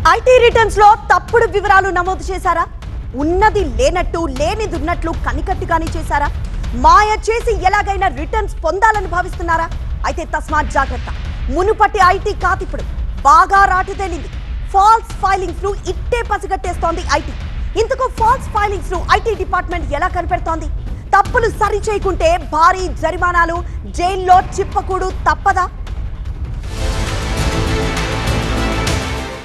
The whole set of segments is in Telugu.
ఐటీ రిటర్న్స్ లో తప్పుడు వివరాలు నమోదు చేశారా? ఉన్నది లేనట్టు లేనిది ఉన్నట్లు కనికట్టుగాని చేశారా? మాయ చేసి ఎలాగైనా రిటర్న్స్ పొందాలని భావిస్తున్నారా? అయితే తస్మాత్ జాగ్రత్త. మునుపటి ఐటీ కాతిప్పుడు బాగా రాటు తేలింది. ఫాల్స్ ఫైలింగ్స్ ను ఇట్టే పసిగట్టేస్తోంది ఐటీ. ఇంతకు ఫాల్స్ ఫైలింగ్స్ ను ఐటీ డిపార్ట్మెంట్ ఎలా కనిపెడుతోంది? తప్పులు సరి చేయకుంటే భారీ జరిమానాలు, జైల్లో చిప్పకూడు తప్పదా?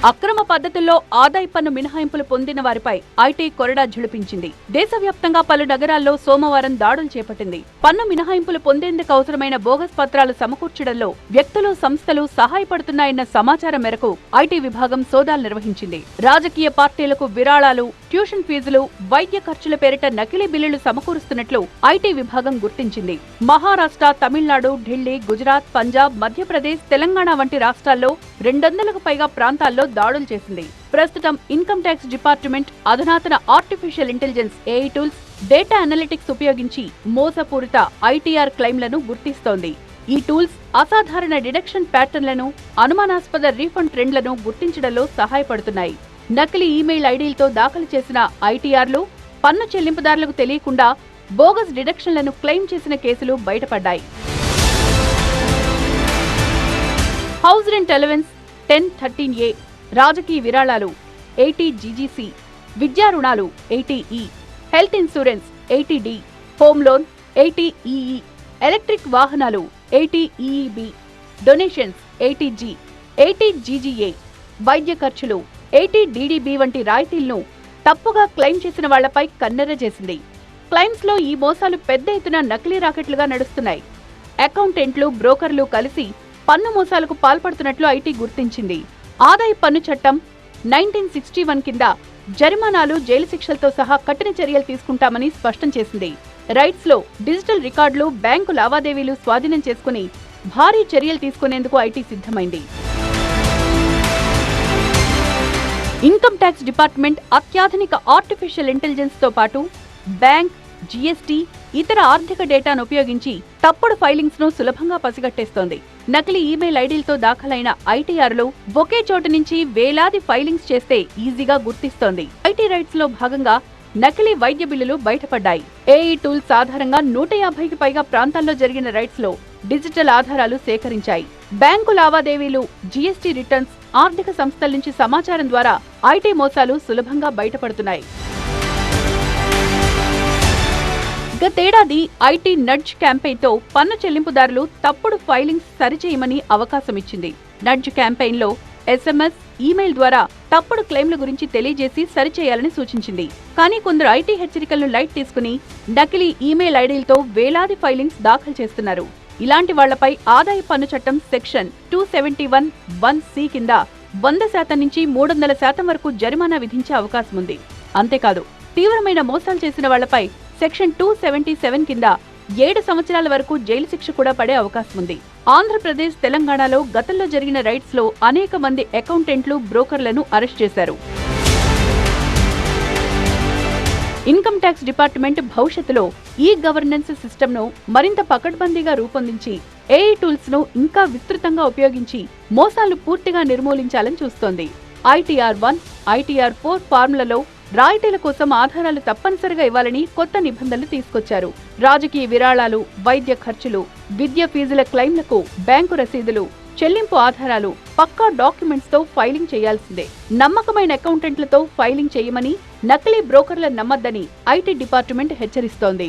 అక్రమ పద్ధతుల్లో ఆదాయ పన్ను మినహాయింపులు పొందిన వారిపై ఐటీ కొరడా ఝుళిపించింది. దేశవ్యాప్తంగా పలు నగరాల్లో సోమవారం దాడులు చేపట్టింది. పన్ను మినహాయింపులు పొందేందుకు అవసరమైన బోగస్ పత్రాలు సమకూర్చడంలో వ్యక్తులు, సంస్థలు సహాయపడుతున్నాయన్న సమాచారం మేరకు ఐటీ విభాగం సోదాలు నిర్వహించింది. రాజకీయ పార్టీలకు విరాళాలు, ట్యూషన్ ఫీజులు, వైద్య ఖర్చుల పేరిట నకిలీ బిల్లులు సమకూరుస్తున్నట్లు ఐటీ విభాగం గుర్తించింది. మహారాష్ట్ర, తమిళనాడు, ఢిల్లీ, గుజరాత్, పంజాబ్, మధ్యప్రదేశ్, తెలంగాణ వంటి రాష్ట్రాల్లో 200కు పైగా ప్రాంతాల్లో దాడులు చేసింది. ప్రస్తుతం ఇన్కమ్ ట్యాక్స్ డిపార్ట్మెంట్ అధునాతన artificial intelligence AI tools, data analytics ఉపయోగించి మోసపూరిత ఐటీఆర్ క్లెయిమ్లను గుర్తిస్తోంది. ఈ టూల్స్ అసాధారణ డిడక్షన్ ప్యాటర్న్లను, అనుమానాస్పద రీఫండ్ ట్రెండ్లను గుర్తించడంలో సహాయపడుతున్నాయి. నకిలీ ఈమెయిల్ ఐడీలతో దాఖలు చేసిన ఐటీఆర్లు పన్ను చెల్లింపుదారులకు తెలియకుండా బోగస్ డిడక్షన్లను క్లెయిమ్ చేసిన కేసులు బయటపడ్డాయి. హౌస్ రెంట్ అలవెన్స్ 1013A, రాజకీయ విరాళాలు 80GGC, విద్యా రుణాలు 80E, health insurance 80D, home loan 80EE, electric వాహనాలు 80EEB, డొనేషన్స్ 80G, 80GGA, వైద్య ఖర్చులు 80DDB వంటి రాయితీలను తప్పుగా క్లెయిమ్ చేసిన వాళ్లపై కన్నెర్ర చేసింది. క్లెయిమ్స్ లో ఈ మోసాలు పెద్ద ఎత్తున నకిలీ రాకెట్లుగా నడుస్తున్నాయి. అకౌంటెంట్లు, బ్రోకర్లు కలిసి పన్ను మోసాలకు పాల్పడుతున్నట్లు ఐటీ గుర్తించింది. ఆదాయ పన్ను చట్టం 1961 కింద జరిమానాలు, జైలు శిక్షలతో సహా కఠిన చర్యలు తీసుకుంటామని స్పష్టం చేసింది. రైట్స్ లో డిజిటల్ రికార్డులు, బ్యాంకు లావాదేవీలు స్వాధీనం చేసుకుని భారీ చర్యలు తీసుకునేందుకు ఐటీ సిద్ధమైంది. ఇన్కమ్ ట్యాక్స్ డిపార్ట్మెంట్ అత్యాధునిక ఆర్టిఫిషియల్ ఇంటెలిజెన్స్ తో పాటు బ్యాంక్, జీఎస్టీ, ఇతర ఆర్థిక డేటాను ఉపయోగించి తప్పుడు ఫైలింగ్స్ ను సులభంగా పసిగట్టేస్తోంది. నకిలీ ఈమెయిల్ ఐడీలతో దాఖలైన ఐటీఆర్లు ఒకే చోటు నుంచి వేలాది ఫైలింగ్స్ చేస్తే ఈజీగా గుర్తిస్తోంది. ఐటీ రైట్స్ లో భాగంగా నకిలీ వైద్య బిల్లులు బయటపడ్డాయి. ఏఈ టూల్స్ ఆధారంగా 150కి పైగా ప్రాంతాల్లో జరిగిన రైట్స్ లో డిజిటల్ ఆధారాలు సేకరించాయి. బ్యాంకు లావాదేవీలు, జీఎస్టీ రిటర్న్స్, ఆర్థిక సంస్థల నుంచి సమాచారం ద్వారా ఐటీ మోసాలు సులభంగా బయటపడుతున్నాయి. గతేడాది ఐటీ నడ్జ్ క్యాంపెయిన్ తో పన్ను చెల్లింపుదారులు తప్పుడు ఫైలింగ్స్ సరిచేయమని అవకాశమిచ్చింది. నడ్జ్ క్యాంపెయిన్ లో ఎస్ఎంఎస్, ఈమెయిల్ ద్వారా తప్పుడు క్లెయిమ్ల గురించి తెలియజేసి సరిచేయాలని సూచించింది. కానీ కొందరు ఐటీ హెచ్చరికలను లైట్ తీసుకుని నకిలీ ఈమెయిల్ ఐడీలతో వేలాది ఫైలింగ్స్ దాఖలు చేస్తున్నారు. ఇలాంటి వాళ్లపై ఆదాయ పన్ను చట్టం సెక్షన్ 271(1)(c) కింద 100% నుంచి 300% వరకు జరిమానా విధించే అవకాశం ఉంది. అంతేకాదు, తీవ్రమైన మోసాలు చేసిన వాళ్లపై సెక్షన్ 277 కింద 7 సంవత్సరాల వరకు జైలు శిక్ష కూడా పడే అవకాశం ఉంది. ఆంధ్రప్రదేశ్, తెలంగాణలో గతంలో జరిగిన రైట్స్ లో అనేక మంది అకౌంటెంట్లు, బ్రోకర్లను అరెస్ట్ చేశారు. ఇన్కమ్ ట్యాక్స్ డిపార్ట్మెంట్ భవిష్యత్తులో ఈ గవర్నెన్స్ సిస్టమ్ ను మరింత పకడ్బందీగా రూపొందించి ఏఐ టూల్స్ ను ఇంకా విస్తృతంగా ఉపయోగించి మోసాలు పూర్తిగా నిర్మూలించాలని చూస్తోంది. ITR1, ITR4 ఫార్ములలో రాయితీల కోసం ఆధారాలు తప్పనిసరిగా ఇవ్వాలని కొత్త నిబంధనలు తీసుకొచ్చారు. రాజకీయ విరాళాలు, వైద్య ఖర్చులు, విద్య ఫీజుల క్లెయిమ్లకు బ్యాంకు రసీదులు, చెల్లింపు ఆధారాలు, పక్కా డాక్యుమెంట్స్ తో ఫైలింగ్ చేయాల్సిందే. నమ్మకమైన అకౌంటెంట్లతో ఫైలింగ్ చేయమని, నకిలీ బ్రోకర్లను నమ్మద్దని ఐటీ డిపార్ట్మెంట్ హెచ్చరిస్తోంది.